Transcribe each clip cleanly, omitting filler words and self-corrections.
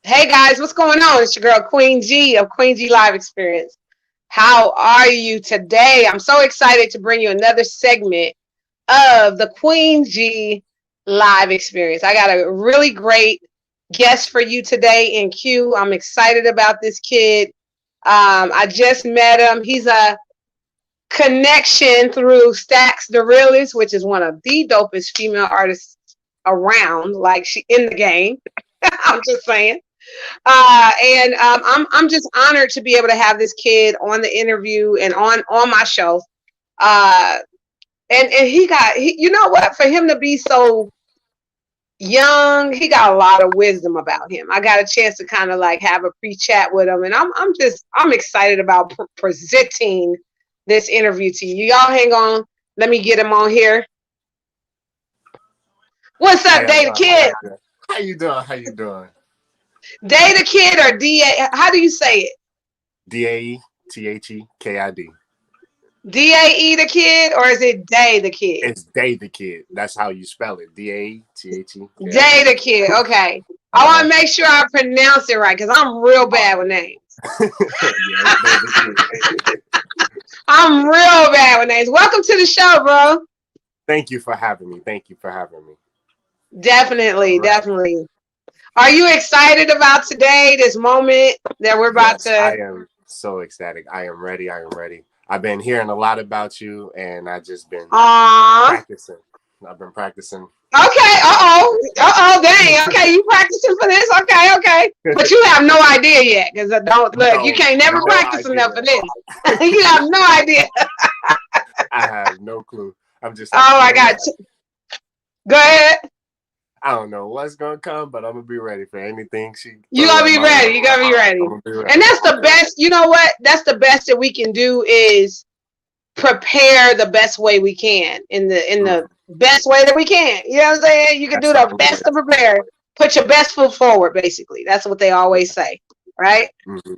Hey guys, what's going on? It's your girl Queen G of Queen G Live Experience. How are you today? I'm so excited to bring you another segment of the Queen G Live Experience. I got a really great guest for you today in Q. I'm excited about this kid. I just met him. He's a connection through Stax the Realist, which is one of the dopest female artists around, like she in the game. I'm just saying. I'm just honored to be able to have this kid on the interview and on my show. Uh, and you know what? For him to be so young, he got a lot of wisdom about him. I got a chance to kind of like have a pre-chat with him, and I'm excited about presenting this interview to you. Y'all hang on. Let me get him on here. What's up, Dae The Kidd? How you doing? How you doing? Dae The Kidd or D-A? How do you say it? D-A-E-T-H-E-K-I-D. D-A-E The Kidd, or is it Dae The Kidd? It's Dae The Kidd. That's how you spell it. D-A-E-T-H-E-K-I-D. Dae The Kidd. Okay. I want to make sure I pronounce it right because I'm real bad with names. Yeah, Dae The Kidd. I'm real bad with names. Welcome to the show, bro. Thank you for having me. Definitely, definitely. Are you excited about today, this moment that we're about to? I am so ecstatic. I am ready. I've been hearing a lot about you, and I just been practicing. I've been practicing. Okay. Dang. Okay, you practicing for this? Okay. But you have no idea yet, because you can't never practice enough for this. You have no idea. I have no clue. I'm just. I got. Go ahead. I don't know what's gonna come, but I'm gonna be ready for anything. You gotta be ready. You gotta be ready. And that's the best. You know what? That's the best that we can do is prepare the best way we can in the best way that we can. You know what I'm saying? You can do the best to prepare. Put your best foot forward. Basically, that's what they always say, right? Mm-hmm.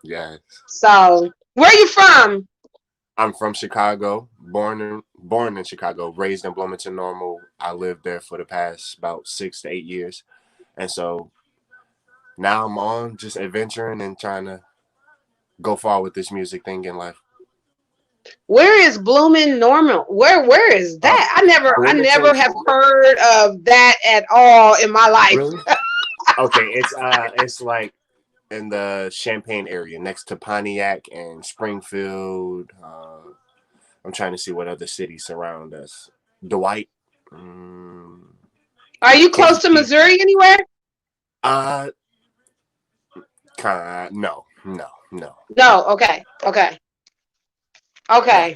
Yes. So, where are you from? I'm from Chicago. Born in Chicago, raised in Bloomington Normal. I lived there for the past about 6 to 8 years. And so now I'm on just adventuring and trying to go far with this music thing in life. Where is Bloomington Normal? Where is that? I never have heard of that at all in my life. Really? Okay, it's like in the Champaign area next to Pontiac and Springfield. I'm trying to see what other cities surround us. Dwight. Are you close to Missouri anywhere? No. No. Okay. Yeah,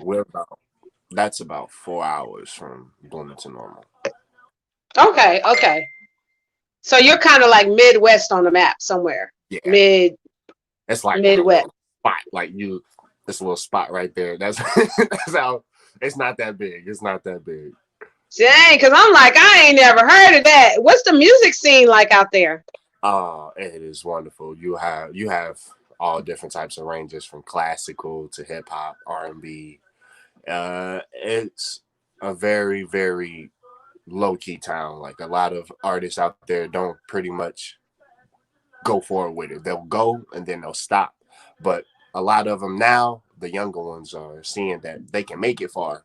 that's about 4 hours from Bloomington Normal. Okay. So you're kind of like Midwest on the map somewhere. Yeah. It's like Midwest. Spot like you. This little spot right there. That's how. It's not that big. Dang, because I'm like, I ain't never heard of that. What's the music scene like out there? It is wonderful. You have all different types of ranges from classical to hip hop, R&B. It's a very, very low key town. Like a lot of artists out there don't pretty much go forward with it. They'll go and then they'll stop. But a lot of them now, the younger ones are seeing that they can make it far.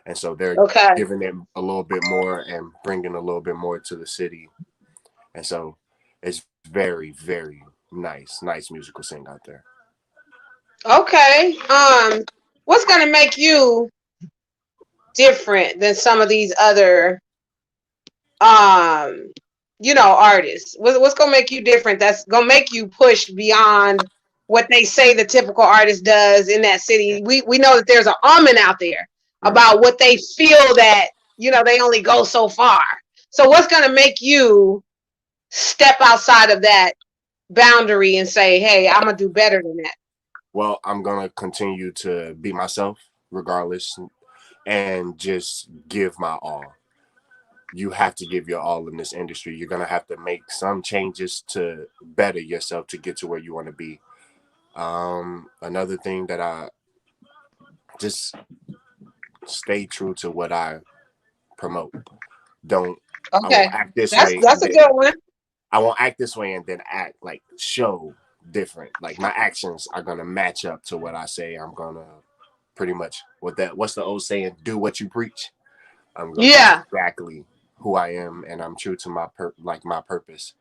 And so they're giving them a little bit more and bringing a little bit more to the city. And so it's very, very nice musical scene out there. Okay. What's going to make you different than some of these other, artists? What's going to make you different? That's going to make you push beyond what they say the typical artist does in that city. We know that there's an almond out there about what they feel that, they only go so far. So what's going to make you step outside of that boundary and say, hey, I'm going to do better than that? Well, I'm going to continue to be myself regardless and just give my all. You have to give your all in this industry. You're going to have to make some changes to better yourself to get to where you want to be. Another thing that I just stay true to what I promote. Don't act this way. That's a good one. I won't act this way and then act like show different. Like my actions are gonna match up to what I say. I'm gonna pretty much what's the old saying? Do what you preach. That's Yeah, exactly who I am, and I'm true to my purpose.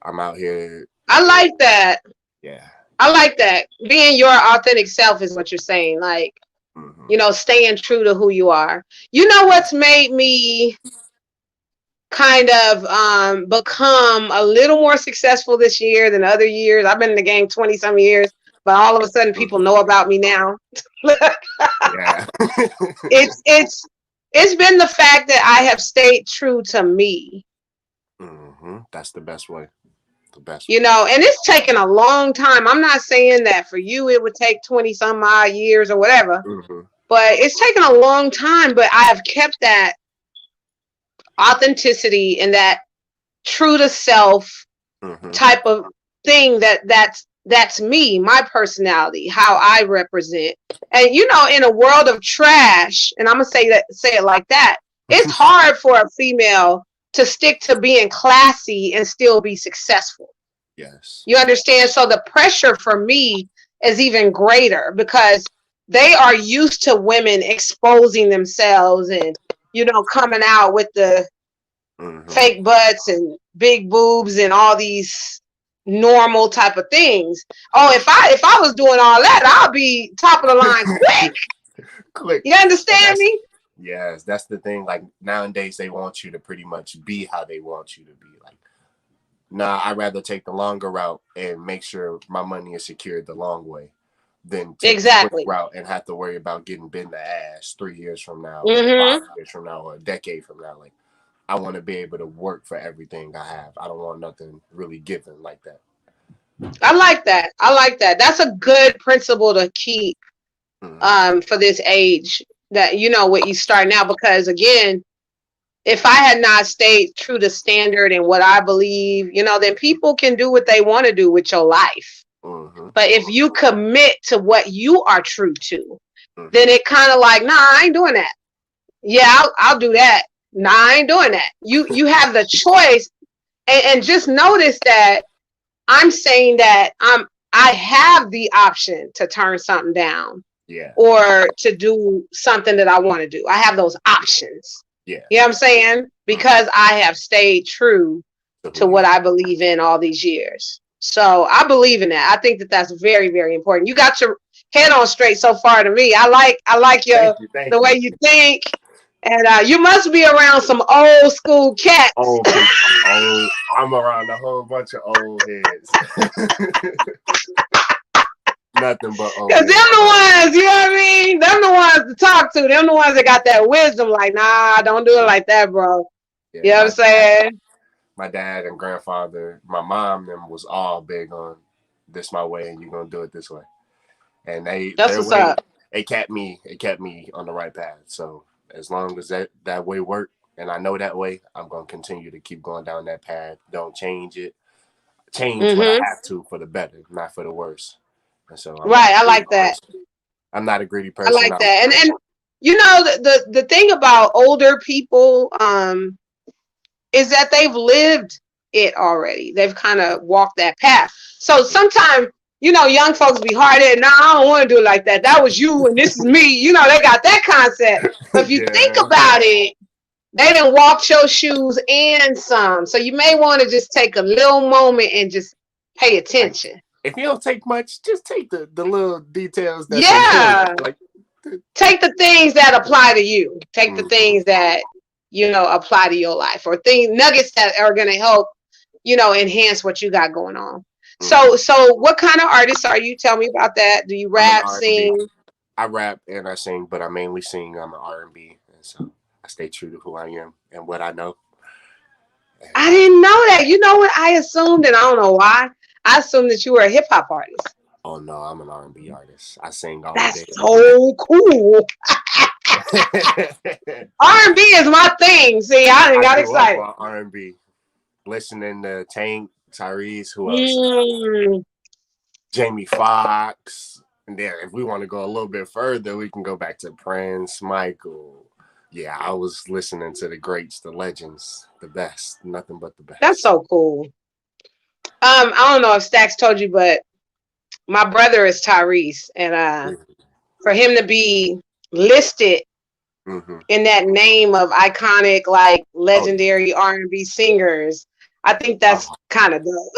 I'm out here. I like that. Yeah. I like that. Being your authentic self is what you're saying. Like, Mm-hmm. staying true to who you are. You know Yeah. what's made me kind of become a little more successful this year than other years? I've been in the game 20 some years, but all of a sudden people Mm-hmm. know about me now. Yeah. It's been the fact that I have stayed true to me. Mm-hmm. That's the best way. The best You way. know, and it's taken a long time. I'm not saying that for you it would take 20 some odd years or whatever, Mm-hmm. but it's taken a long time. But I have kept that authenticity and that true to self Mm-hmm. type of thing that's me, my personality, how I represent. And in a world of trash, and I'm gonna say it like that, it's hard for a female to stick to being classy and still be successful. Yes. You understand? So the pressure for me is even greater because they are used to women exposing themselves and coming out with the Mm-hmm. fake butts and big boobs and all these normal type of things. Oh, if I was doing all that, I'll be top of the line quick. Click. You And understand me? that's the thing. Like nowadays, they want you to pretty much be how they want you to be. Like, nah, I'd rather take the longer route and make sure my money is secured the long way than take the quick Exactly. route and have to worry about getting bit in the ass 3 years from now, or Mm-hmm. 5 years from now, or a decade from now. Like, I want to be able to work for everything I have. I don't want nothing really given like that. I like that. I like that. That's a good principle to keep Mm-hmm. for this age that what you start now, because again, if I had not stayed true to standard and what I believe, then people can do what they want to do with your life. Mm-hmm. But if you commit to what you are true to, Mm-hmm. then it kind of like, nah, I ain't doing that. Yeah, I'll do that. Nah, I ain't doing that. You have the choice, and just notice that I'm saying that I have the option to turn something down Yeah. or to do something that I want to do. I have those options. Yeah. You know what I'm saying? Mm-hmm. Because I have stayed true So who to you what are. I believe in all these years. So I believe in that. I think that that's very, very important. You got your head on straight so far to me. I like Thank your you. Thank the you. way you think, and you must be around some old school cats. Old people. Old. I'm around a whole bunch of old heads. Nothing but old Cause them heads the around ones, you know what I mean? Them the ones to talk to. Them the ones that got that wisdom. Like, nah, don't do it me. like that, bro. You Yeah, know what I'm saying? my dad and grandfather, my mom, them was all big on this my way, and you're gonna do it this way. And That's their what's way, up. it kept me on the right path. So as long as that way worked, and I know that way, I'm gonna continue to keep going down that path. Don't change it. Change what I Mm-hmm. have to for the better, not for the worse. And so I'm not Right. a I greedy like that. person. I'm not a greedy I person. like that. And the thing about older people is that they've lived it already. They've kind of walked that path. So sometimes young folks be hard-headed. Nah, I don't want to do it like that. That was you and this is me. They got that concept. But if you think Yeah. about it, they done walked your shoes and some. So you may want to just take a little moment and just pay Like attention. if you don't take much, just take the little details that's Yeah. important. Like Take the things that apply to you. Take the mm-hmm. things that, apply to your life, or nuggets that are going to help, enhance what you got going on. Mm-hmm. So what kind of artist are you? Tell me about that. Do you I'm an rap, R&B. sing? I rap and I sing, but I mainly sing. I'm an R&B, and so I stay true to who I am and what I know. And I didn't know that. You know what? I assumed, and I don't know why. I assumed that you were a hip hop artist. oh no, I'm an R&B artist. I sing all That's day, every so cool. day. R&B is my thing. See, I didn't I got grew up excited. on R&B, listening to Tank, Tyrese, who else? Mm, Jamie Foxx. And then if we want to go a little bit further, we can go back to Prince, Michael. Yeah, I was listening to the greats, the legends, the best, nothing but the that's best. so cool. I don't know if Stacks told you, but my brother is Tyrese, and for him to be listed Mm-hmm. in that name of iconic, like Oh yeah. legendary R&B singers, I think that's Oh kind of dope.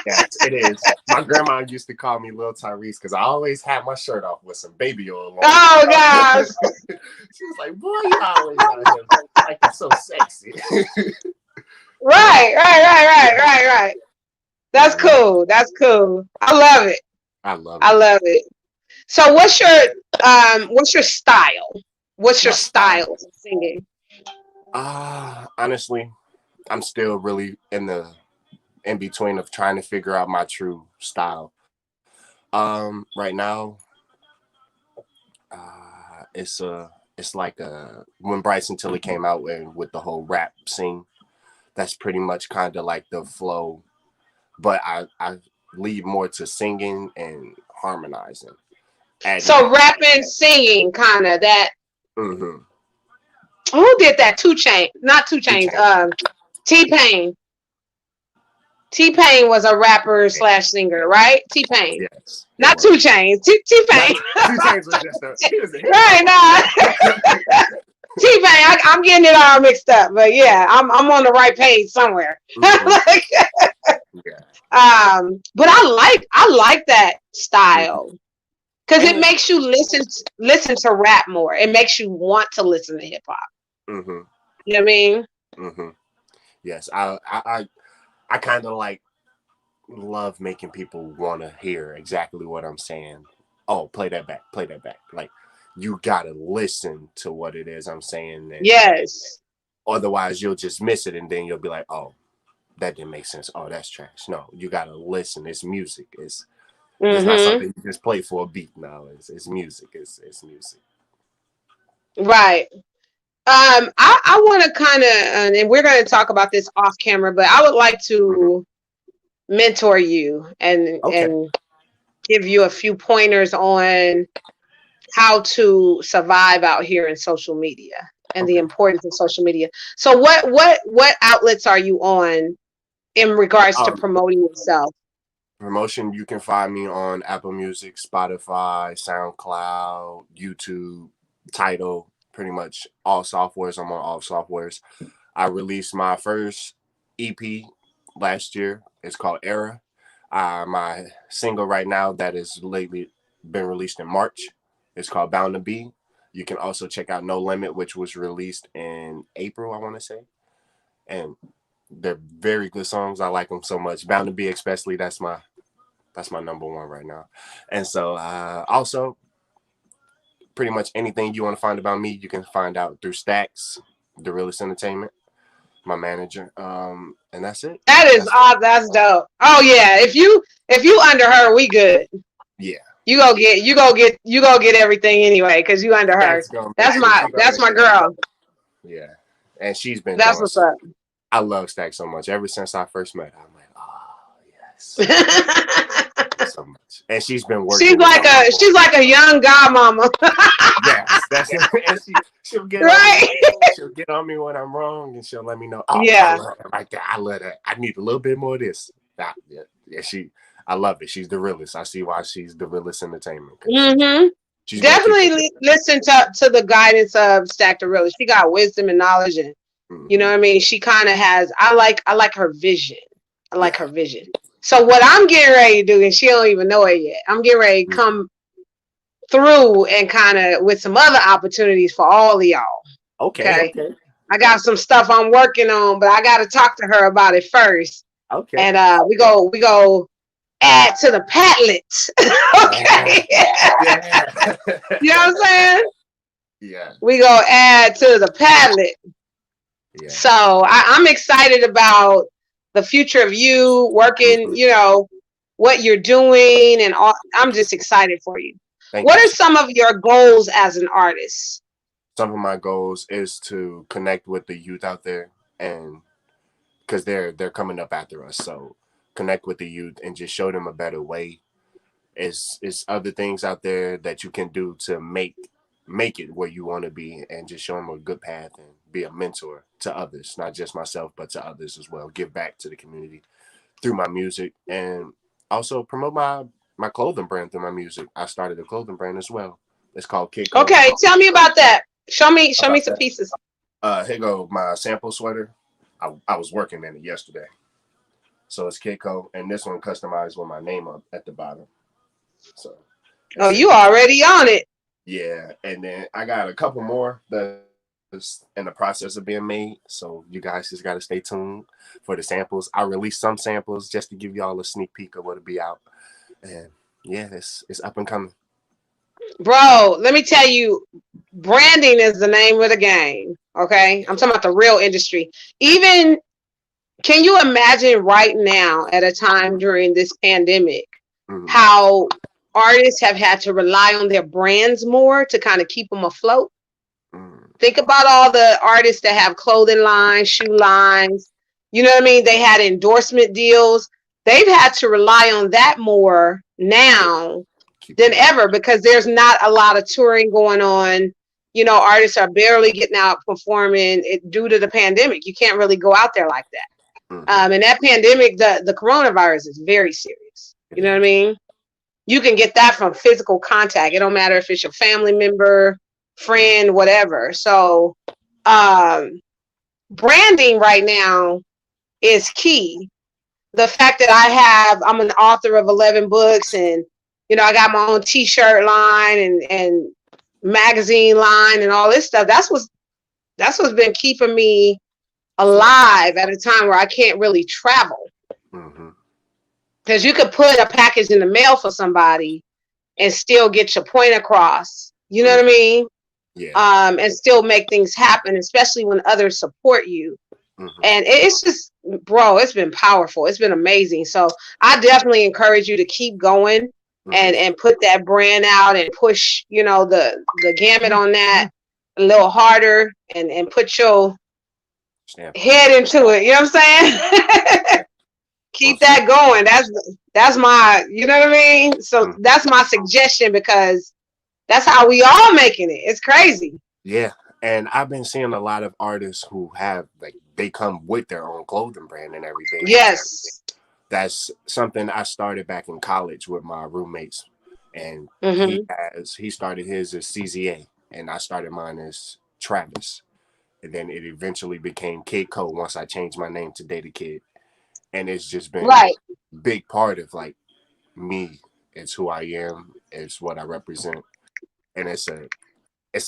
yes, it is. My grandma used to call me Lil Tyrese because I always had my shirt off with some baby oil on Oh gosh! it. She was like, "Boy, you always out here like you're so sexy." Yeah, Right. That's yeah. cool. That's cool. I love it. I love I it. love it. So, what's your style? What's your My style. style of singing? Honestly, I'm still really in the in between of trying to figure out my true style. Right now, it's like when Bryson Tiller came out with the whole rap scene. That's pretty much kind of like the flow, but I lead more to singing and harmonizing, adding So, that. rapping, singing, kind of that. Mm-hmm. Who did that? Two Chain, not Two Two Chains. Chainz. T Pain. T Pain was a rapper Yeah. slash singer, right? T Pain, Yes, it not Two was. Chains. T Not Pain. Two Chainz was just he was a hip Right hop now, artist. T Pain. I'm getting it all mixed up, but yeah, I'm on the right page somewhere. Mm-hmm. Like, Yeah. but I like that Mm-hmm. style because And it it. makes you listen to rap more. It makes you want to listen to hip hop. Mm-hmm. You know what I mean? Mm-hmm. Yes, I kind of like love making people want to hear exactly what I'm saying. Oh, play that back. Play that back. Like you gotta listen to what it is I'm saying, and Yes. otherwise you'll just miss it, and then you'll be like, oh, that didn't make sense. Oh, that's trash. No, you gotta listen. It's music. It's not Mm-hmm. something you just play for a beat. No, it's music. It's music. Right. I want to kind of, and we're going to talk about this off camera, but I would like Mm-hmm. to mentor you Okay. and give you a few pointers on how to survive out here in social media and the Okay. importance of social media. So what outlets are you on in regards to Um, promoting yourself? Promotion. You can find me on Apple Music, Spotify, SoundCloud, YouTube, Tidal. Pretty much all softwares. I'm on all softwares. I released my first EP last year. It's called Era. My single right now that is lately been released in March. It's called Bound to Be. You can also check out No Limit, which was released in April, I want to say. And they're very good songs. I like them so much. Bound to Be, especially, that's my number one right now. And so also pretty much anything you want to find about me, you can find out through Stacks, The Realest Entertainment, my manager. And that's it. That is That's it. all. That's dope. Oh yeah, if you under her, we good. Yeah. You go get everything anyway because you under her. Stacks gonna make That's sure my she gonna that's make my sure I girl. yeah. And she's been That's doing what's so up. I love Stacks so much. Ever since I first met her, I'm like, oh yes. So much. And she's been she's working with like me a for she's like a young godmama, yes. That's it. And she'll get on me. right? She'll get on me when I'm wrong and she'll let me know, oh, I Yeah. love that right there. I love that. I need a little bit more of this. Yeah, yeah, I love it. She's the realest. I see why she's the realest entertainment because Mm-hmm. she's gonna keep Definitely it real. listen to the guidance of Stack the Realist. She got wisdom and knowledge, and you know Mm-hmm. what I mean. She kind of has. I like her vision. I like Yeah. her vision. So what I'm getting ready to do, and she don't even know it yet. I'm getting ready to Mm-hmm. come through and kind of with some other opportunities for all of y'all. Okay, Okay. okay, I got some stuff I'm working on, but I got to talk to her about it first. okay. And we go add to the Padlets. Yeah, Okay. yeah, You know what I'm saying? yeah, We go add to the Padlet. yeah. So I'm excited about the future of you working, Mm-hmm. what you're doing and all. I'm just excited for you. Thank What you. are some of your goals as an artist? Some of my goals is to connect with the youth out there, and because they're coming up after us, so connect with the youth and just show them a better way. Is other things out there that you can do to make it where you want to be, and just show them a good path and be a mentor to others, not just myself, but to others as well. Give back to the community through my music, and also promote my clothing brand through my music. I started a clothing brand as well. It's called Kidco. Okay, tell me about that. Show me About some that. pieces. Here go my sample sweater. I was working in it yesterday. So it's Kidco, and this one customized with my name up at the bottom. So Oh, that's it. you already on it. Yeah, and then I got a couple more that's in the process of being made. So you guys just got to stay tuned for the samples. I released some samples just to give y'all a sneak peek of what'll be out. And yeah, it's up and coming. Bro, let me tell you, branding is the name of the game. Okay. I'm talking about the real industry. Even, can you imagine right now at a time during this pandemic Mm-hmm. how artists have had to rely on their brands more to kind of keep them afloat? Mm-hmm. Think about all the artists that have clothing lines, shoe lines. You know what I mean? They had endorsement deals. They've had to rely on that more Yeah, now keep than that up. ever because there's not a lot of touring going on. You know, artists are barely getting out performing due to the pandemic. You can't really go out there like that. Mm-hmm. And that pandemic, the coronavirus is very serious. It You know what I is. mean? You can get that from physical contact. It don't matter if it's your family member, Mm-hmm. friend, whatever. So, um, branding right now is key. The fact that I'm an author of 11 books, and you know I got my own T-shirt line and magazine line and all this stuff. That's what's been keeping me alive at a time where I can't really travel. Mm-hmm. Because you could put a package in the mail for somebody and still get your point across. You know what I Mm-hmm. mean? Yeah. And still make things happen, especially when others support you. Mm-hmm. And it's just, bro, it's been powerful. It's been amazing. So I definitely encourage you to keep going Mm-hmm. and put that brand out and push, you know, the gamut on that a little harder and put your Stamp on it. head into it. You know what I'm saying? Keep Most that definitely. going. That's my, you know what I mean? So Mm-hmm. that's my suggestion because that's how we all making it. It's crazy. Yeah. And I've been seeing a lot of artists who have like they come with their own clothing brand and everything. And Yes. that's something I started back in college with my roommates. And Mm-hmm. he started his as CZA and I started mine as Travis. And then it eventually became Kid Code once I changed my name to Dae The Kidd. And it's just been Right. big part of like me. It's who I am. It's what I represent. And it's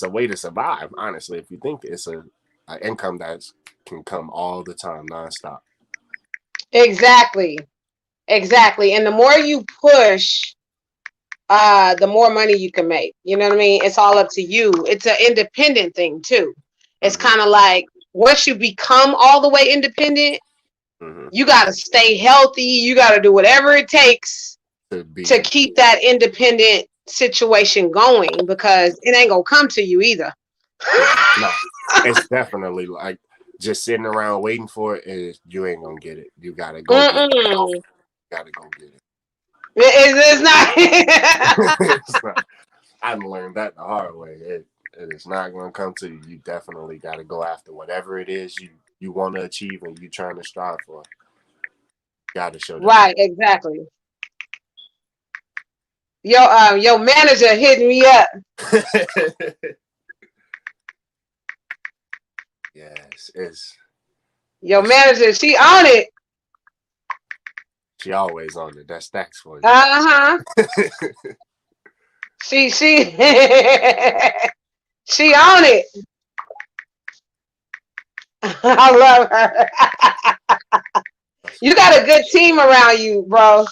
a way to survive, honestly. If you think it's a income that can come all the time, nonstop. Exactly. Exactly. And the more you push, the more money you can make. You know what I mean? It's all up to you. It's an independent thing too. It's Mm-hmm. kind of like once you become all the way independent, Mm-hmm. you got to stay healthy. You got to do whatever it takes To to be keep that independent situation going because it ain't gonna come to you either. yeah, no, it's definitely like just sitting around waiting for it. You ain't gonna get it. You gotta go get it. Mm-mm. Gotta go get It's not. it. It's not, I learned that the hard way. It is not gonna come to you. You definitely gotta go after whatever it is you want to achieve and you trying to strive for. Gotta show them. Right, exactly. Your manager hitting me up. Yes, it's Your it's manager, she on it. she always on it. That's stacks for you. Uh-huh. She she on it. I love her. You got a good team around you, bro.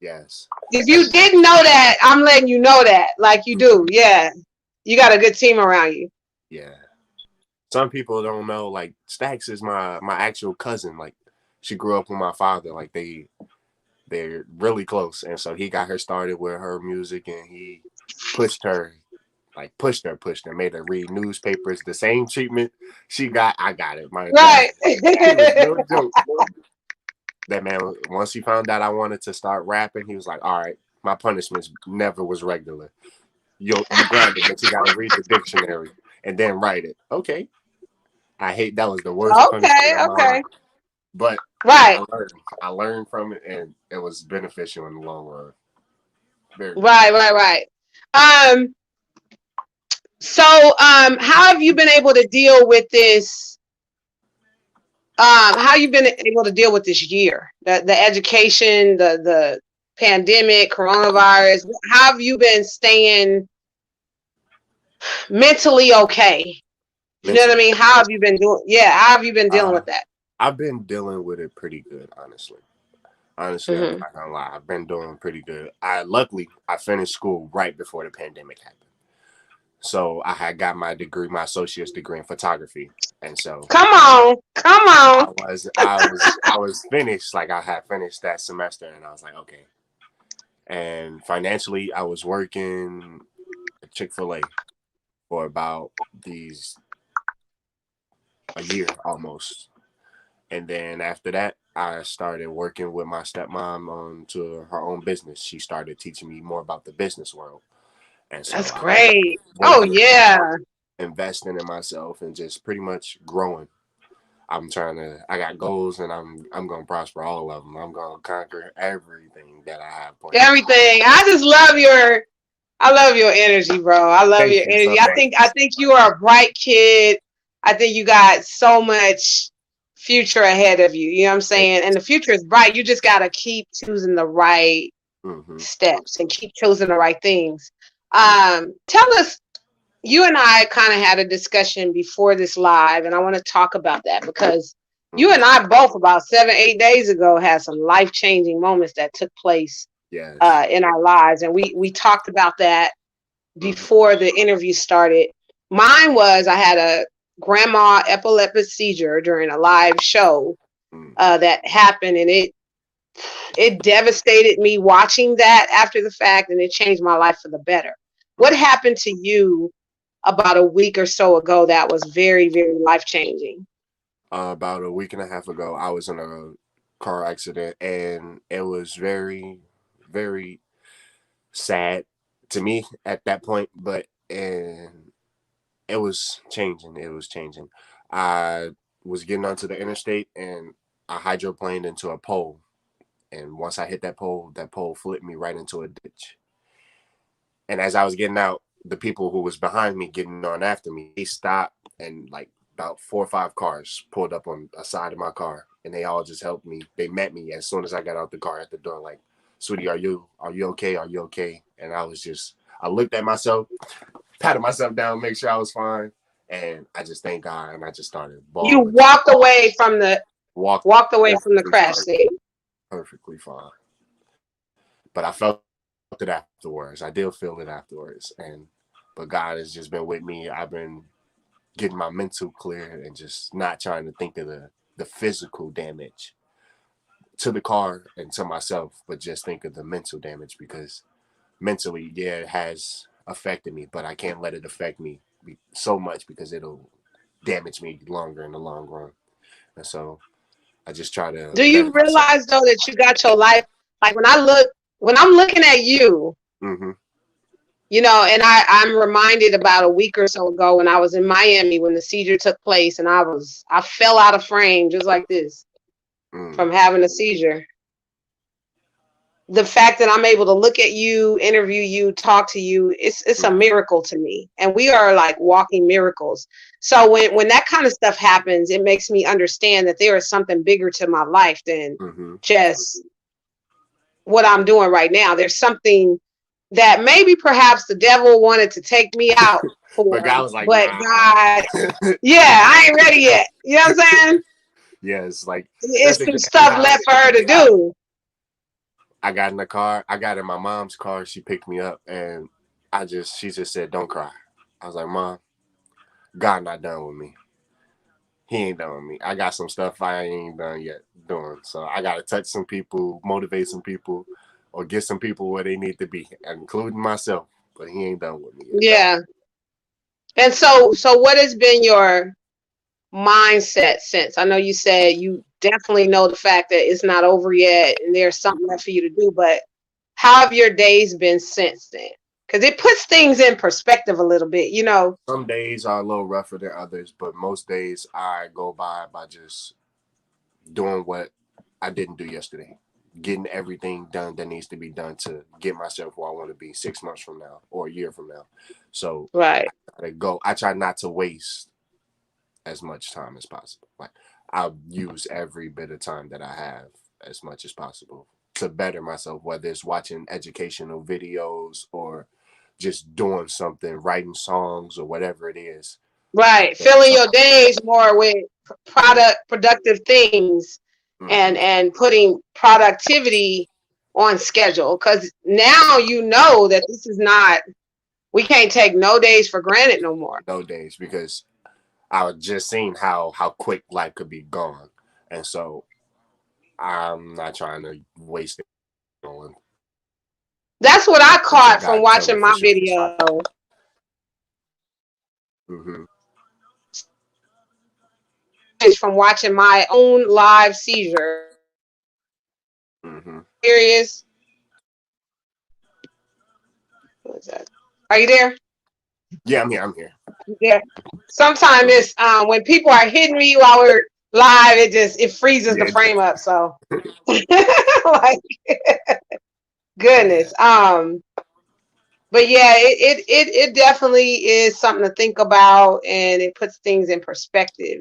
Yes, If you and didn't know that, I'm letting you know that. Like you do. Yeah. You got a good team around you. yeah. Some people don't know. Like Stacks is my actual cousin. Like she grew up with my father. Like they're really close, and so he got her started with her music, and he pushed her, like pushed her, made her read newspapers. The same treatment she got, I got it. My dad, Right. he was no joke. That man, once he found out I wanted to start rapping, he was like, "All right, my punishments never was regular. You grabbed it, but you got to read the dictionary and then write it." Okay, I hate that was the worst punishment Okay, of my okay. life. But Right. I learned from it, and it was beneficial in the long run. Very Right. beneficial. Right. Right. Um. So, how have you been able to deal with this? How you been able to deal with this year? The education, the pandemic, coronavirus. How have you been staying mentally okay? You know what I Mentally. mean? How have you been doing? Yeah, how have you been dealing Uh, with that? I've been dealing with it pretty good, honestly. Honestly, I'm Hmm. not gonna lie. I've been doing pretty good. I finished school right before the pandemic happened, so I had got my degree, my associate's degree in photography, and so Come on, come on. I was finished. Like I had finished that semester, and I was like, okay. And financially, I was working at Chick-fil-A for about these a year almost. And then after that, I started working with my stepmom on to her own business. She started teaching me more about the business world. And That's so I've been great. Oh working yeah. hard, investing in myself and just pretty much growing. I got goals and I'm going to prosper all of them. I'm going to conquer everything that I have planned. Everything. I love your energy, bro. I love Thank your you so energy. much. I think you are a bright kid. I think you got so much future ahead of you. You know what I'm Thank saying? And the future is bright. You just gotta keep choosing the right you. Hmm. steps and keep choosing the right things. Tell us, you and I kind of had a discussion before this live, and I want to talk about that because you Hmm. and I both about 7, 8 days ago had some life changing moments that took place Yes. in our lives, and we talked about that Hmm. before the interview started. Mine was I had a grandma epileptic seizure during a live show Hmm. that happened, and it devastated me watching that after the fact, and it changed my life for the better. What Hmm. happened to you about a week or so ago that was very, very life changing? About a week and a half ago, I was in a car accident, and it was very, very sad to me at that point. But and it was changing. It was changing. I was getting onto the interstate, and I hydroplaned into a pole. And once I hit that pole flipped me right into a ditch. And as I was getting out, the people who was behind me getting on after me, they stopped and like about 4 or 5 cars pulled up on a side of my car, and they all just helped me. They met me as soon as I got out the car at the door, like, "Sweetie, are you okay? Are you okay?" And I looked at myself, patted myself down, make sure I was fine, and I just thank God, and I just started You bawling. Walked walked away from the perfectly crash fine, scene. perfectly fine. But I felt it afterwards. I did feel it afterwards, but God has just been with me. I've been getting my mental clear and just not trying to think of the physical damage to the car and to myself, but just think of the mental damage because mentally, yeah, it has affected me, but I can't let it affect me so much because it'll damage me longer in the long run. And so I just try to Do you better myself. realize though that you got your life? Like when I'm looking at you, Hmm. you know, and I'm reminded about a week or so ago when I was in Miami when the seizure took place, and I fell out of frame just like this Mm. from having a seizure. The fact that I'm able to look at you, interview you, talk to you, it's a miracle to me. And we are like walking miracles. So when that kind of stuff happens, it makes me understand that there is something bigger to my life than Hmm. just what I'm doing right now. There's something that maybe perhaps the devil wanted to take me out But for, God was like, but nah. God, yeah, I ain't ready yet. You know what I'm saying? Yes, like that's It's some exactly stuff how left for her to it happened. do. I got in the car. I got in my mom's car. She picked me up, and she just said, "Don't cry." I was like, "Mom, God not done with me. He ain't done with me. I got some stuff I ain't done yet doing. So I got to touch some people, motivate some people, or get some people where they need to be, including myself. But He ain't done with me yet." Yeah. And so what has been your mindset since? I know you said you definitely know the fact that it's not over yet and there's something left for you to do, but how have your days been since then? Because it puts things in perspective a little bit, you know. Some days are a little rougher than others, but most days I go by just doing what I didn't do yesterday. Getting everything done that needs to be done to get myself where I want to be 6 months from now or a year from now. So Right. I try not to waste as much time as possible. Like I'll use every bit of time that I have as much as possible to better myself, whether it's watching educational videos or just doing something, writing songs or whatever it is. Right. That Filling time, your days more with productive things mm-hmm. and putting productivity on schedule. Cause now you know that this is not, we can't take no days for granted no more. No days because I was just seeing how quick life could be gone, and so I'm not trying to waste it on That's what I things that caught from God tell me watching for my sure is fine. video. Mm-hmm. From watching my own live seizure. Mm-hmm. Serious. What is that? Are you there? Yeah, I'm here. I'm here. Yeah. Sometimes Mm-hmm. it's when people are hitting me while we're live, it freezes the Yeah, frame up. So like yeah. goodness. But yeah, it definitely is something to think about, and it puts things in perspective,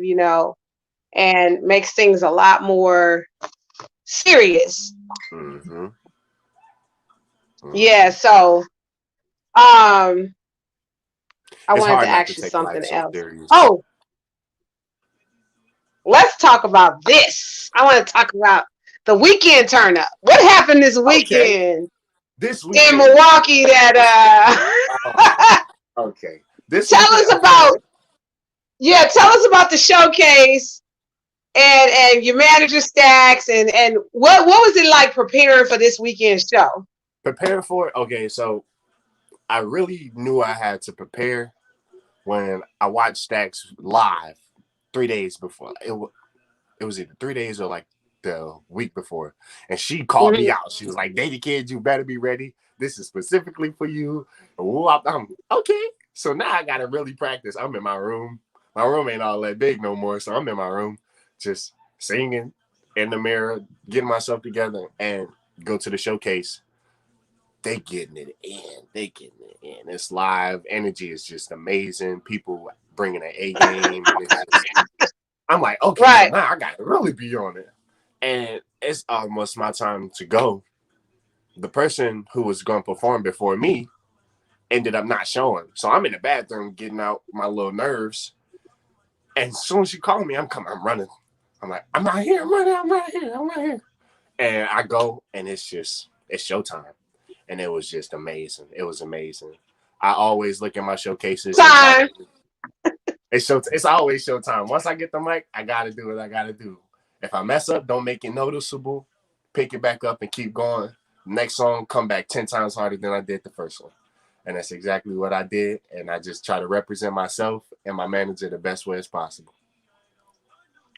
and makes things a lot more serious. Mm-hmm. Yeah, Mm-hmm. so I It's wanted to hard not to ask you take life something so else. serious. Oh, let's talk about this. I want to talk about the weekend turn up. What happened this Okay, weekend this in weekend Milwaukee was that oh, okay. This tell weekend, us okay. about, yeah, tell us about the showcase and your manager stacks and what was it like preparing for this weekend show? Prepare for it. Okay, so I really knew I had to prepare when I watched Stacks live 3 days before. It was either 3 days or like the week before, and she called me Mm-hmm. out. She was like, "Dae The Kidd, you better be ready. This is specifically for you." I'm okay. So now I gotta really practice. I'm in my room. My room ain't all that big no more, so I'm in my room, just singing in the mirror, getting myself together, and go to the showcase. They getting it in. They getting it in. It's live. Energy is just amazing. People bringing an A game, and it's just. I'm like, okay, so Right. now I got to really be on it. And it's almost my time to go. The person who was going to perform before me ended up not showing. So I'm in the bathroom getting out my little nerves. And as soon as she called me, I'm running. I'm like, I'm not here. I'm running. I'm not here. I'm not here. And I go, and it's showtime. And it was just amazing. It was amazing. I always look at my showcases and try to. Time. It's always showtime. Once I get the mic, I gotta do what I gotta do. If I mess up, don't make it noticeable. Pick it back up and keep going. Next song, come back 10 times harder than I did the first one. And that's exactly what I did. And I just try to represent myself and my manager the best way as possible.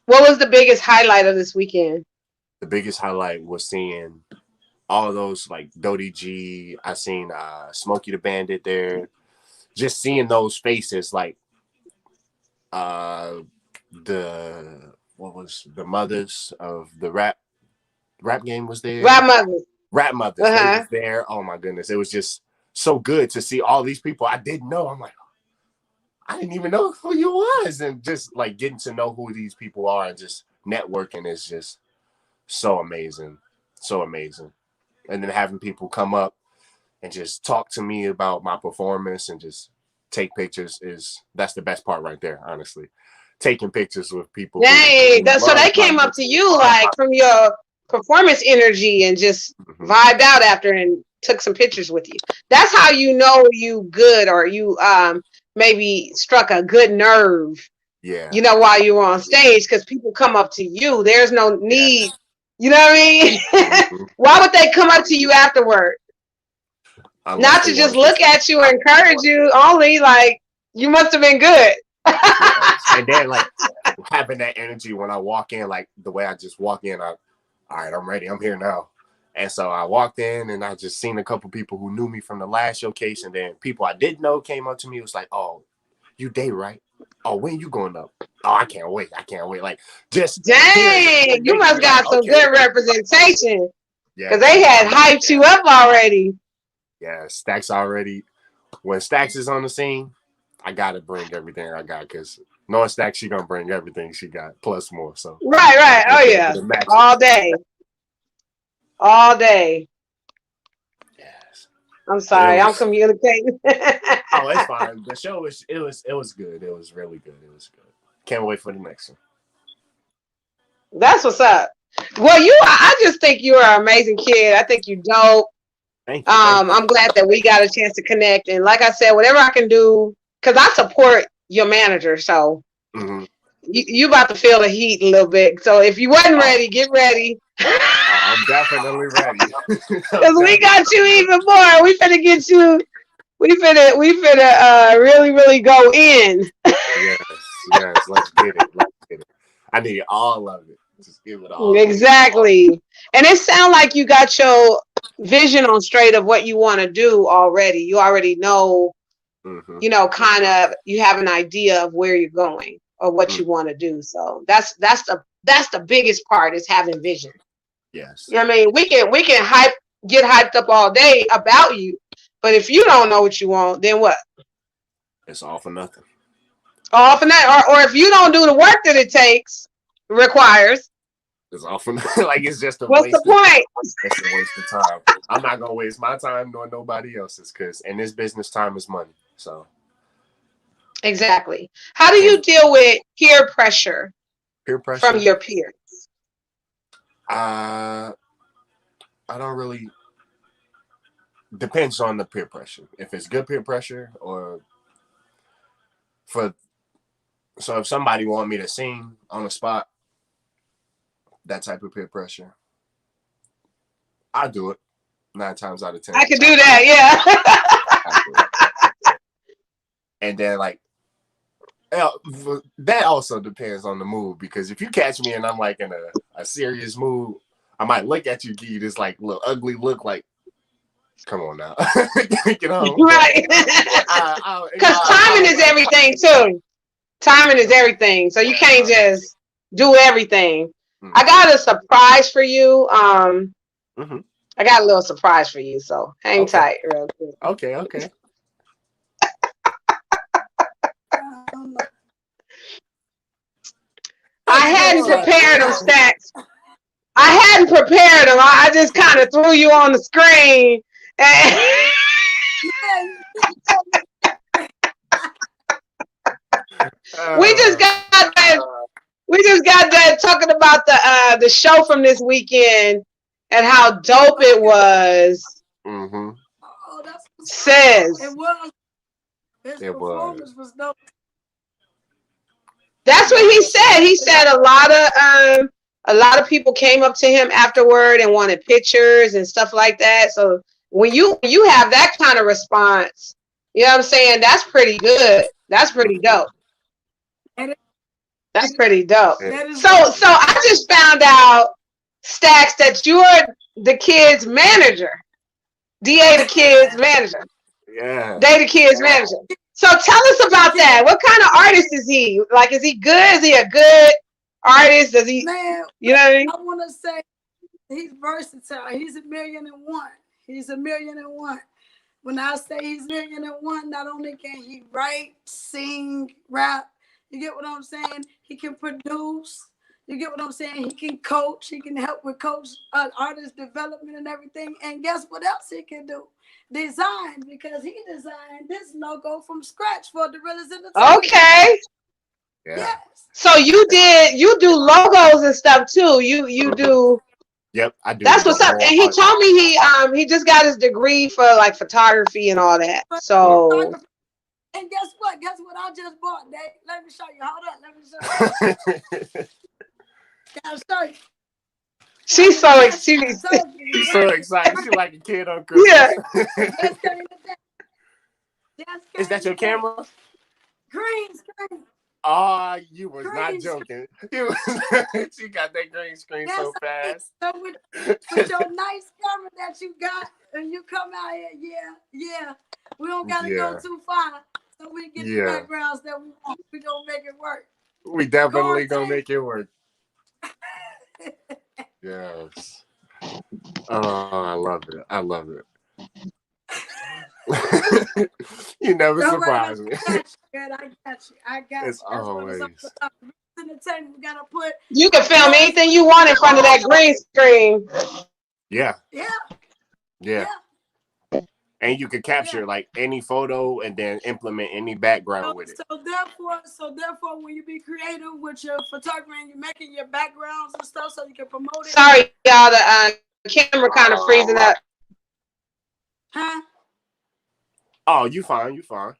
What was the biggest highlight of this weekend? The biggest highlight was seeing all of those like Dodie G. I seen Smokey the Bandit there. Just seeing those faces like uh the what was the mothers of the rap game was there. Rap mothers. Rap mothers, they Uh-huh. was there. Oh my goodness. It was just so good to see all these people I didn't know. I'm like, I didn't even know who you was. And just like getting to know who these people are and just networking is just so amazing. So amazing. And then having people come up and just talk to me about my performance and just take pictures that's the best part right there, honestly. Taking pictures with people Dang. who So love they my came up to music. you like from your performance energy and just Mm-hmm. vibed out after and took some pictures with you. That's how you know you good, or you maybe struck a good nerve, Yeah. while you were on stage, because people come up to you. There's no need, Yes. you know what I mean? Mm-hmm. Why would they come up to you afterward? Unless Not they to want just to say look something. at you and encourage you, only like you must have been good. Yes. And then like having that energy when I walk in, like the way I just walk in, all right, I'm ready. I'm here now. And so I walked in and I just seen a couple people who knew me from the last showcase, and then people I didn't know came up to me. It was like, "Oh, you Dae, right?" oh, when you going up? Oh, I can't wait. I can't wait. Like, just hearing it Dang, would you make must me like, got some okay. good representation. Because Yes. they had I'm like, hyped you up already. yeah, Stacks already. When Stacks is on the scene, I got to bring everything I got because knowing Stacks, she going to bring everything she got plus more. So Right, I right. got Oh, to be able yeah. to match it. All day. All day. Yes. I'm But it sorry. I'm was, communicating. oh, it's fine. The show it was good. It was really good. It was good. Can't wait for the next one. That's what's up. Well, I just think you're an amazing kid. I think you dope. Thank you. Thank you. I'm glad that we got a chance to connect. And like I said, whatever I can do, because I support your manager. So Mm-hmm. you about to feel the heat a little bit. So if you wasn't Oh, ready, get ready. I'm definitely ready. I'm Because we got definitely you ready. even more. We finna get you. We finna really, really go in. Yes, yes. Let's get it. Let's get it. I need all of it. Just give it all. Exactly. And it sounds like you got your vision on straight of what you want to do already. You already know, Mm-hmm. kind of you have an idea of where you're going or what Mm. you want to do. So that's the biggest part is having vision. Yes. You know what I mean? We can get hyped up all day about you, but if you don't know what you want, then what? It's all for nothing. Often that, or if you don't do the work that it requires, It's all for nothing. Like it's just a what's the waste of point? it's a waste of time. I'm not gonna waste my time nor nobody else's because in this business time is money. So Exactly. How do can't you deal with peer pressure peer from pressure. your peers? Uh I don't really depends on the peer pressure. If it's good peer pressure or for so if somebody want me to sing on the spot, that type of peer pressure, I do it 9 times out of I 10. could do that, yeah. I do it. And then like that also depends on the mood because if you catch me and I'm like in a serious mood, I might look at you, give you this like little ugly look, like, come on now, But Right. you Because know, timing is like, everything too. Timing is everything. So you can't just do everything. I mm-hmm, got a surprise for you. mm-hmm. I got a little surprise for you. So hang Okay, tight real quick. okay, okay. I What you hadn't doing? prepared them stacks. I hadn't prepared them. I just kind of threw you on the screen. And we just Uh, got that. We just got that talking about the show from this weekend and how dope it was. mm-hmm. Says It was. that's what he said. He said a lot of people came up to him afterward and wanted pictures and stuff like that. So when you have that kind of response, you know what I'm saying? That's pretty good. That's pretty Mm-hmm. dope. That's pretty dope. It, So I just found out, Stacks, that you're the kid's manager. DA the kid's manager. yeah. Dae The Kidd's manager. So tell us about that. What kind of artist is he? Like, is he good? Is he a good artist? Does he, you know what I mean? Okay. Yeah. So you do logos and stuff too. You do. Yep. I do That's the what's up. whole And he art. told me he just got his degree for like photography and all that. So she's so excited. She's so excited. She like a kid on Yeah. Christmas. Is that your camera? Oh, you was not joking. She got that green screen so fast. Yeah. So we get the Yeah. backgrounds that we want. We gonna make it work. We definitely gonna make it work. Yes. Oh, I love it. I love it. You never Don't worry surprise about me. it. I got you, man. I got you. I got It's you. That's what it's all always. about. Entertainment. We gotta put You can film yes, anything you want in front of that green screen. Yeah. yeah, Yeah. yeah, And you could yeah. capture like any photo and then implement any background with it. So therefore, when you be creative with your photography and you're making your backgrounds and stuff, so you can promote it. Sorry, y'all. The camera kind of freezing up. Huh? Oh, you fine. You fine.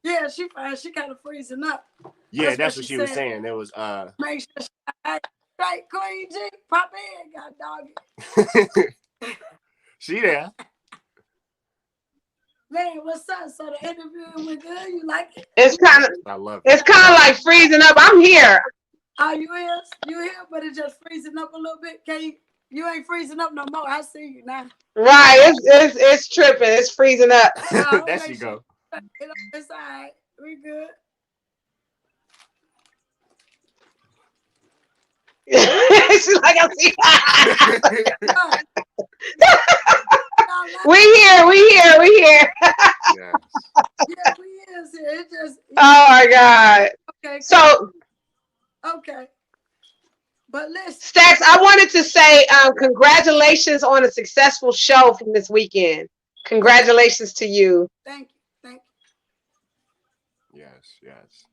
Yeah, she fine. She kind of freezing up. Yeah, that's what she was saying. It was Make sure she right, Queen G, pop in, god dog it. She there. Man, what's up? So the interview went good. You like it? It's kind of. I love It's it. kind of like freezing up. I'm here. Oh, you here, but it's just freezing up a little bit. You ain't freezing up no more. I see you now. Right. It's tripping. It's freezing up. There she go. It's all right. We good. She's like, I see. We here. Yes. Yeah, we is here. It just. Oh my God. Okay. So. Okay. But listen, Stacks, I wanted to say congratulations on a successful show from this weekend. Congratulations to you. Thank you. Yes.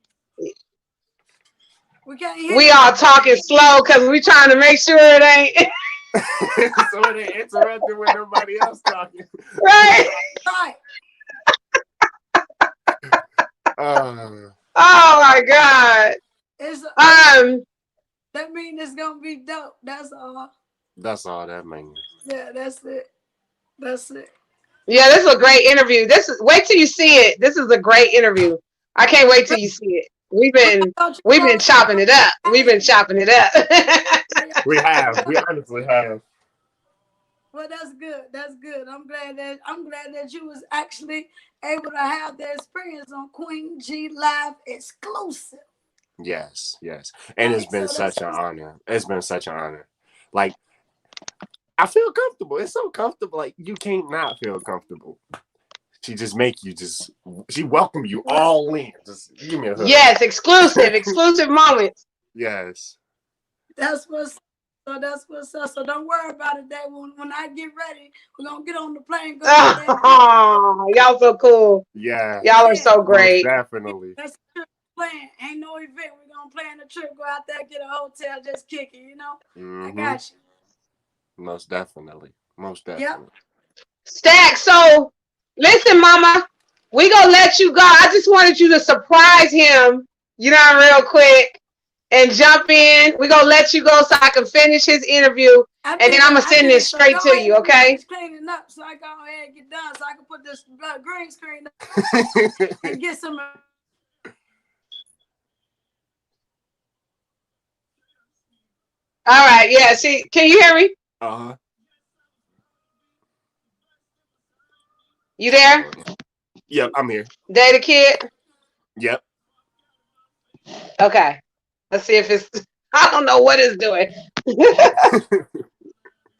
We can't hear We you. all talking slow because we trying to make sure it ain't. So they interrupted with nobody else talking. Right. Right. Oh my God. That means it's gonna be dope. That's all. That's all that means. Yeah, that's it. Yeah, this is a great interview. Wait till you see it. This is a great interview. I can't wait till you see it. We've been chopping it up. We honestly have. Well, that's good. I'm glad that you was actually able to have the experience on Queen G Live exclusive. Yes. And it's been such an honor. Like, I feel comfortable. It's so comfortable. Like, you can't not feel comfortable. She just she welcome you all in. Just give me a hug. Yes, exclusive moments. Yes. That's what's up. So don't worry about it. That when I get ready, we're gonna get on the plane. Oh, y'all so cool. Yeah. Y'all are so great. Most definitely. That's a plan. Ain't no event. We're gonna plan a trip, go out there, get a hotel, just kick it, I got you. Most definitely. Yep. Stack, so listen, mama, we gonna let you go. I just wanted you to surprise him, real quick and jump in. We gonna let you go so I can finish his interview, and then I'm gonna send this straight to you, okay? Cleaning up so I go ahead and get done so I can put this green screen up and get some. All right, yeah. See, can you hear me? You there? Yep, I'm here. Dae The Kidd? Yep. Okay. Let's see if it's. I don't know what it's doing.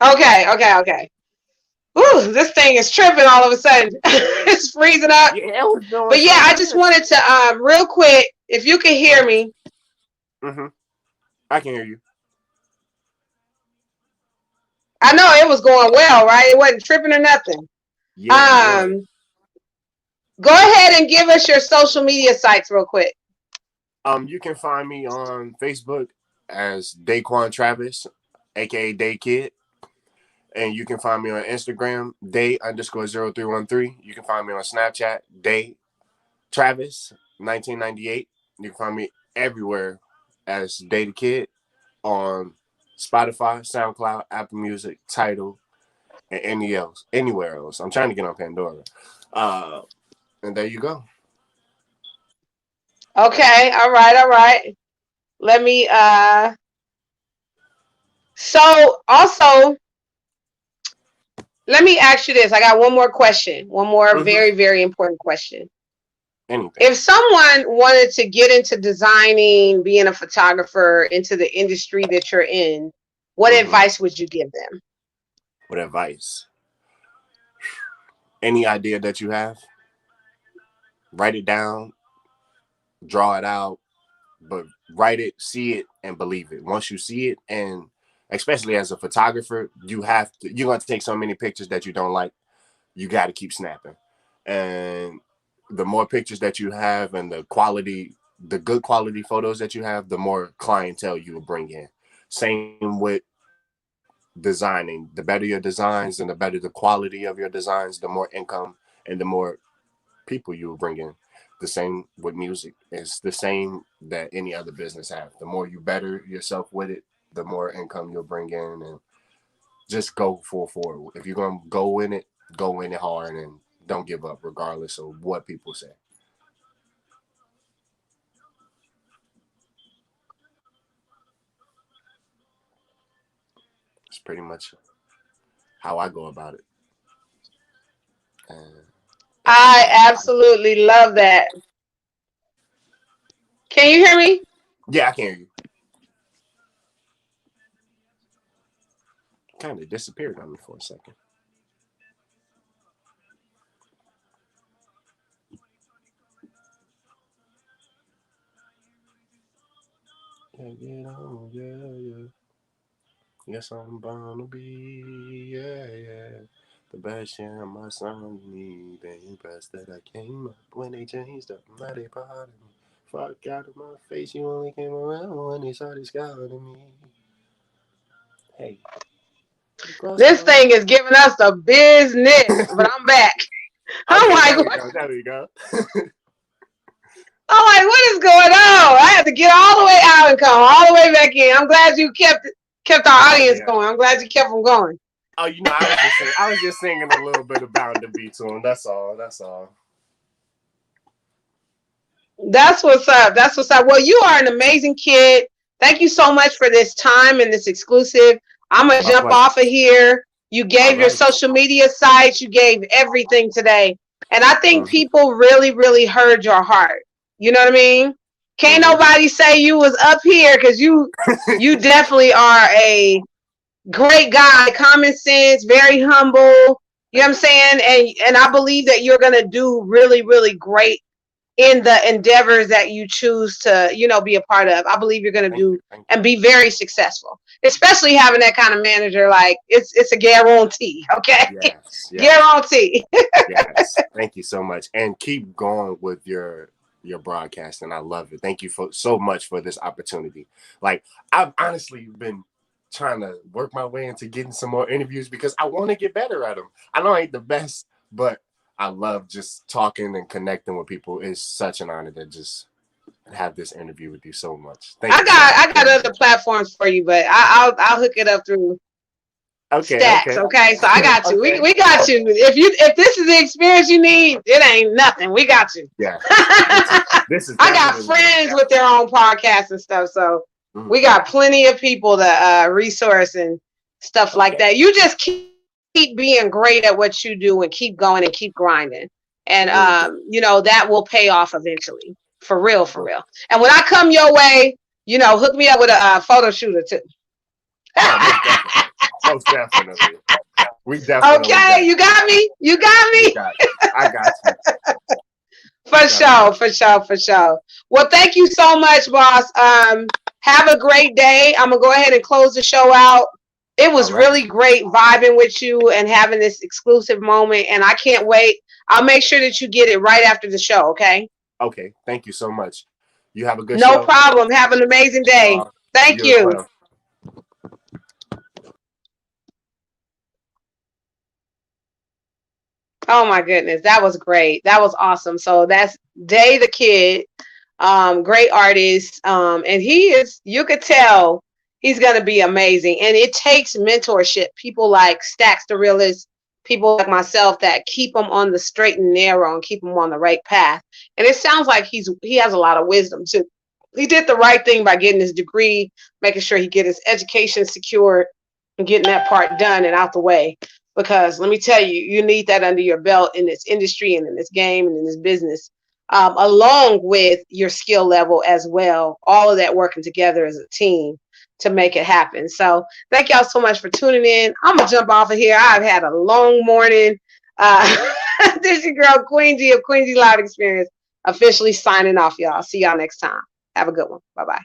Okay. Ooh, this thing is tripping all of a sudden. It's freezing up. Yeah, but yeah, I just wanted to real quick, if you can hear me. I can hear you. I know it was going well, right? It wasn't tripping or nothing. Yeah. Go ahead and give us your social media sites real quick. You can find me on Facebook as Daquan Travis, aka Dae Kidd. And you can find me on Instagram, Dae_0313. You can find me on Snapchat, Dae Travis 1998. You can find me everywhere as Dae The Kidd on Spotify, SoundCloud, Apple Music, Tidal, and anywhere else. I'm trying to get on Pandora. And there you go. Okay, all right. Let me so also let me ask you this. I got one more question. One more very, very important question. Anything. If someone wanted to get into designing, being a photographer, into the industry that you're in, what Hmm. advice would you give them? What advice? Any idea that you have, write it down, draw it out, but write it, see it, and believe it. Once you see it, and especially as a photographer, you're gonna take so many pictures that you don't like. You got to keep snapping, and the more pictures that you have, and the good quality photos that you have, the more clientele you will bring in. Same with designing. The better your designs and the better the quality of your designs, the more income and the more people you will bring in. The same with music. It's the same that any other business have. The more you better yourself with it, the more income you'll bring in, and just go full forward. If you're gonna go in it hard and don't give up regardless of what people say. It's pretty much how I go about it. And that's I my advice. absolutely love that. Can you hear me? Yeah, I can hear you. Kind of disappeared on me for a second. Yeah, get on, yeah, yeah. Yes, I'm bound to be, yeah, yeah. The best year of my son, me, the best that I came up when they changed up my day part of me. Fuck out of my face, you only came around when they saw the sky to me. Hey, you crossed my This thing is giving us the business, but I'm back. I'm Okay, like, there we what? go, there we go. I'm like, what is going on? I had to get all the way out and come all the way back in. I'm glad you kept our Oh audience yeah. going. I'm glad you kept them going. Oh, I was just singing a little bit about the beat to him. That's all. That's all. That's what's up. That's what's up. Well, you are an amazing kid. Thank you so much for this time and this exclusive. I'm gonna My jump pleasure. off of here. You All gave your right. social media sites, you gave everything today. And I think Mm-hmm. people really, really heard your heart. You know what I mean? Can't Mm-hmm. nobody say you was up here because you definitely are a great guy, common sense, very humble. You know what I'm Thank you. saying? And I believe that you're gonna do really, really great in the endeavors that you choose to, be a part of. I believe you're going to Thank do you. Thank you. and be very successful, especially having that kind of manager. Like it's a guarantee. Okay. Yes. Yes. Guarantee. Yes. Thank you so much. And keep going with your broadcast. And I love it. Thank you for so much for this opportunity. Like I've honestly been trying to work my way into getting some more interviews because I want to get better at them. I know I ain't the best, but I love just talking and connecting with people. It's such an honor to just have this interview with you so much. Thank I you so got much. I got other platforms for you, but I'll hook it up through Okay, Stacks. okay. Okay, so I got you. We Okay. we got you. If this is the experience you need, it ain't nothing. We got you. Yeah. This is I got definitely friends with their own podcasts and stuff, so we Mhm. got plenty of people to resource and stuff like Okay. that. You just keep being great at what you do and keep going and keep grinding, and Will do. that will pay off eventually. For real, for Will. real. And when I come your way, hook me up with a photo shooter too. Oh, most definitely. Most definitely. We definitely Okay, got you got me. You got we me. got you. I got you. For Definitely. sure, for sure, for sure. Well, thank you so much, boss. Have a great day. I'm gonna go ahead and close the show out. It All was right. really great vibing with you and having this exclusive moment, and I can't wait. I'll make sure that you get it right after the show, okay? Okay. Thank you so much. You have a good No show. problem. Have an amazing You day. all. Thank You as you. well. Oh my goodness, that was great. That was awesome. So that's Dae the Kidd, great artist, and he is. You could tell he's gonna be amazing. And it takes mentorship. People like Stacks the Realist, people like myself that keep him on the straight and narrow and keep him on the right path. And it sounds like he has a lot of wisdom too. He did the right thing by getting his degree, making sure he get his education secured, and getting that part done and out the way, because let me tell you, you need that under your belt in this industry and in this game and in this business. along with your skill level as well. All of that working together as a team to make it happen. So thank y'all so much for tuning in. I'm gonna jump off of here. I've had a long morning. This is your girl Queen G of Queen G Live Experience officially signing off, y'all. See y'all next time. Have a good one. Bye bye.